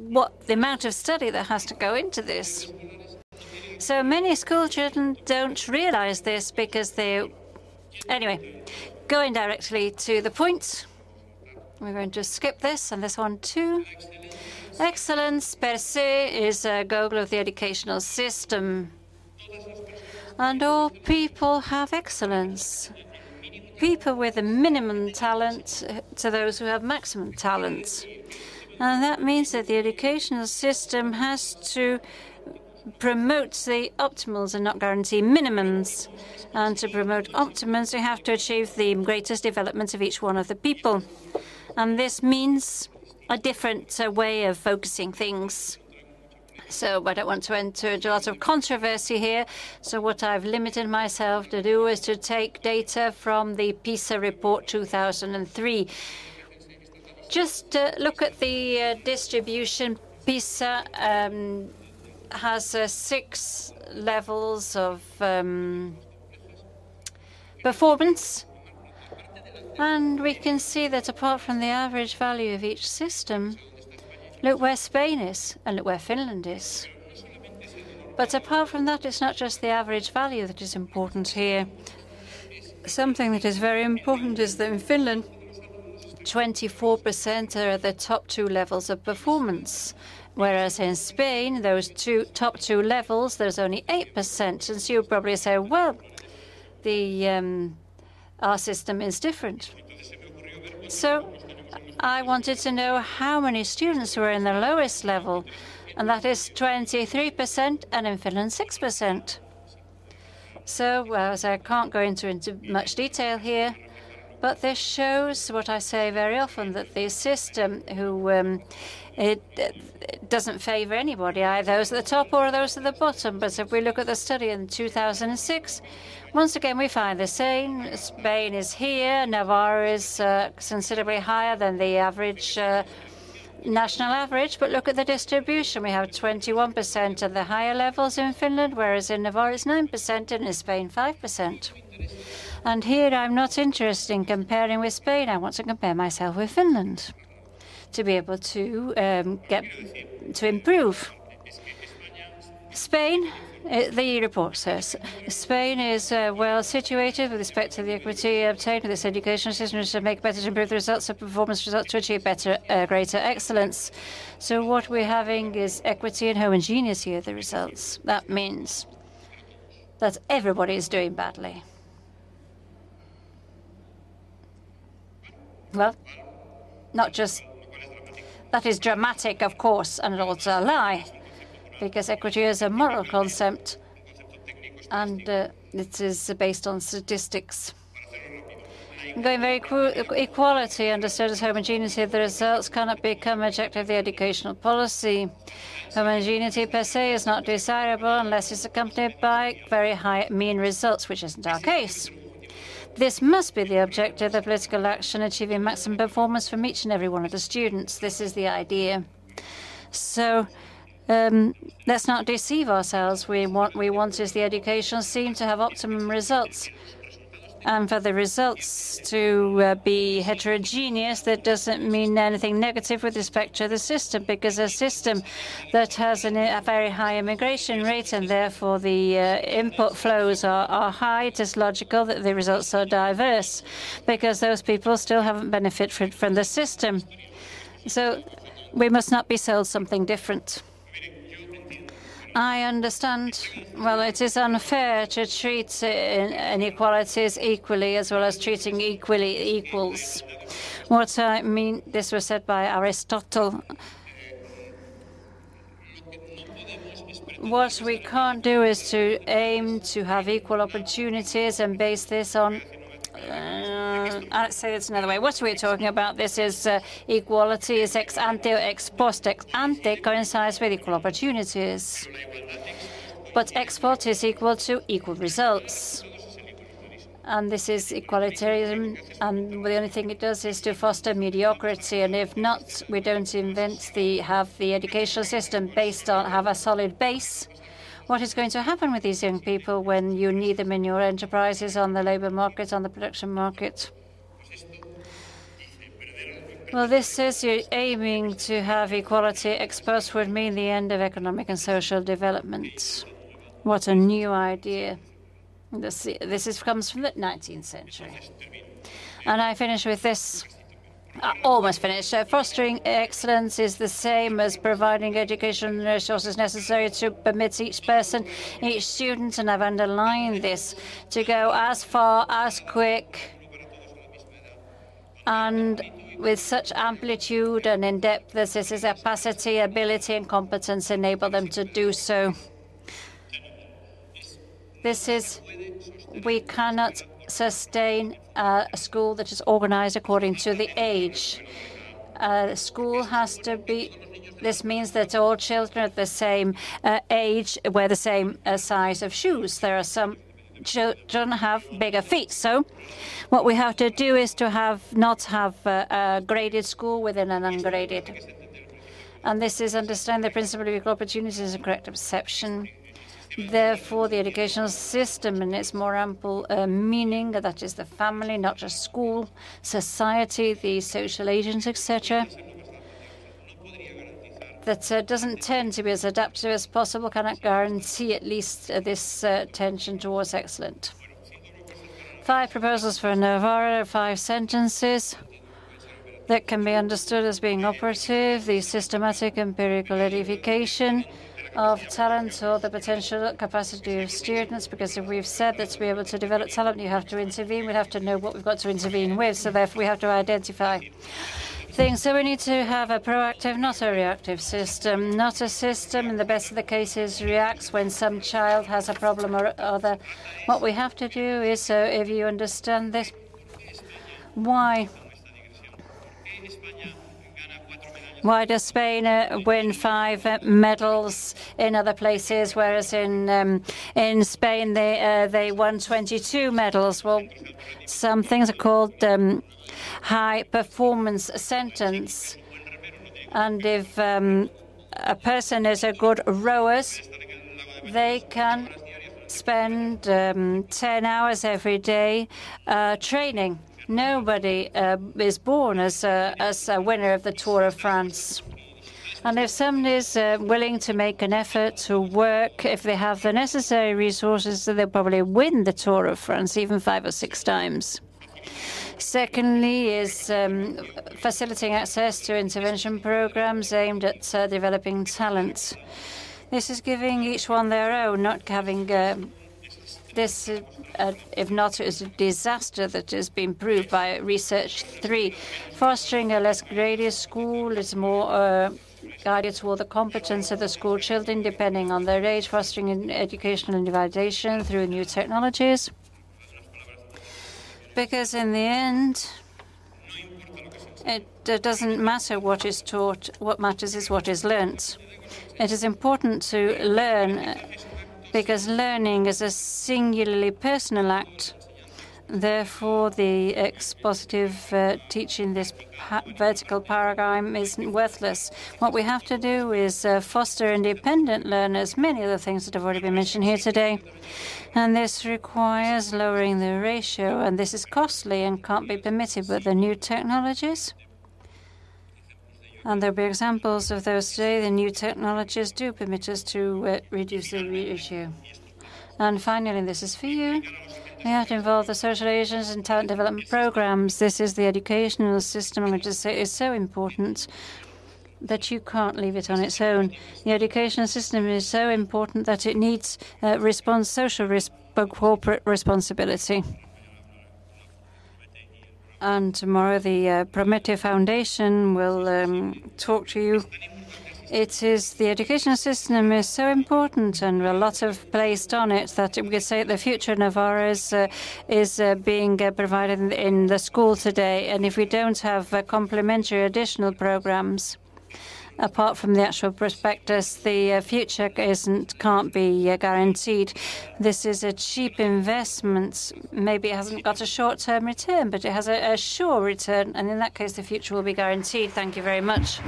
what the amount of study that has to go into this. So many school children don't realize this because they... Anyway, going directly to the point. We're going to skip this and this one too. Excellence per se is a goal of the educational system. And all people have excellence. People with a minimum talent to those who have maximum talent. And that means that the educational system has to promote the optimals and not guarantee minimums. And to promote optimums, we have to achieve the greatest development of each one of the people. And this means a different way of focusing things. So I don't want to enter into a lot of controversy here. So what I've limited myself to do is to take data from the PISA report 2003. Just look at the distribution. PISA has 6 levels of performance. And we can see that apart from the average value of each system, look where Spain is and look where Finland is. But apart from that, it's not just the average value that is important here. Something that is very important is that in Finland, 24% are at the top 2 levels of performance, whereas in Spain, those top 2 levels, there's only 8%. And so you'll probably say, well, our system is different. So I wanted to know how many students were in the lowest level, and that is 23%, and in Finland 6%. So, as I can't go into much detail here, but this shows what I say very often, that the system it doesn't favor anybody, either those at the top or those at the bottom. But if we look at the study in 2006, once again we find the same. Spain is here, Navarre is considerably higher than the average national average, but look at the distribution. We have 21% at the higher levels in Finland, whereas in Navarre it's 9% and in Spain 5%. And here I'm not interested in comparing with Spain. I want to compare myself with Finland to be able to improve. Spain, the report says, Spain is well situated with respect to the equity obtained with this education system to make better, to improve the results of performance results to achieve better, greater excellence. So what we're having is equity and homogeneity of the results. That means that everybody is doing badly. Well, not just... That is dramatic, of course, and also a lie, because equity is a moral concept, and it is based on statistics. Going very equality, understood as homogeneity of the results, cannot become objective of the educational policy. Homogeneity per se is not desirable unless it's accompanied by very high mean results, which isn't our case. This must be the objective of political action, achieving maximum performance from each and every one of the students. This is the idea. So let's not deceive ourselves. What we want is the educational scene to have optimum results. And for the results to be heterogeneous, that doesn't mean anything negative with respect to the system, because a system that has a very high immigration rate and therefore the input flows are high, it is logical that the results are diverse, because those people still haven't benefited from the system. So we must not be sold something different. I understand. Well, it is unfair to treat inequalities equally as well as treating equals. What I mean, this was said by Aristotle. What we can't do is to aim to have equal opportunities and base this on... Let's say it's another way. What are we talking about? This is equality is ex ante or ex post. Ex ante coincides with equal opportunities. But ex post is equal to equal results. And this is equalitarianism. And the only thing it does is to foster mediocrity. And if not, we don't have the educational system based on, have a solid base. What is going to happen with these young people when you need them in your enterprises, on the labor market, on the production market? Well, this says you're aiming to have equality exposed would mean the end of economic and social development. What a new idea. This comes from the 19th century. And I finish with this. Almost finished. Fostering excellence is the same as providing education and resources necessary to permit each person, each student, and I've underlined this, to go as far, as quick, and with such amplitude and in-depth as this is capacity, ability, and competence enable them to do so. We cannot sustain a school that is organized according to the age. The school has to be. This means that all children at the same age wear the same size of shoes. There are some children have bigger feet. So what we have to do is to not have a graded school within an ungraded. And this is understand the principle of equal opportunities is a correct perception. Therefore, the educational system in its more ample meaning, that is the family, not just school, society, the social agents, etc., that doesn't tend to be as adaptive as possible, cannot guarantee at least this tension towards excellence. 5 proposals for Navarra, 5 sentences that can be understood as being operative, the systematic empirical edification of talent or the potential capacity of students, because if we've said that to be able to develop talent, you have to intervene. We have to know what we've got to intervene with, so therefore we have to identify things. So we need to have a proactive, not a reactive system, not a system in the best of the cases reacts when some child has a problem or other. What we have to do is, if you understand this, why does Spain win 5 medals in other places, whereas in Spain they won 22 medals? Well, some things are called high performance sentence, and if a person is a good rower, they can spend 10 hours every day training. Nobody is born as a winner of the Tour of France. And if someone is willing to make an effort to work, if they have the necessary resources, then they'll probably win the Tour of France even 5 or 6 times. Secondly is facilitating access to intervention programs aimed at developing talent. This is giving each one their own, not having this, if not, is a disaster that has been proved by research. 3, fostering a less graded school is more guided toward the competence of the school children, depending on their age, fostering educational individuation through new technologies. Because in the end, it doesn't matter what is taught. What matters is what is learnt. It is important to learn, because learning is a singularly personal act. Therefore, the expositive teaching, this vertical paradigm, is worthless. What we have to do is foster independent learners, many of the things that have already been mentioned here today. And this requires lowering the ratio, and this is costly and can't be permitted. But the new technologies, and there'll be examples of those today, the new technologies do permit us to reduce the ratio. And finally, this is for you. We have to involve the social agents in talent development programs. This is the educational system, I'm going to say, is so important that you can't leave it on its own. The educational system is so important that it needs social corporate responsibility. And tomorrow the Promete Foundation will talk to you. It is the educational system is so important, and a lot of placed on it, that we could say the future of Navarra is being provided in the school today. And if we don't have complementary additional programs, apart from the actual prospectus, the future can't be guaranteed. This is a cheap investment. Maybe it hasn't got a short-term return, but it has a sure return, and in that case, the future will be guaranteed. Thank you very much.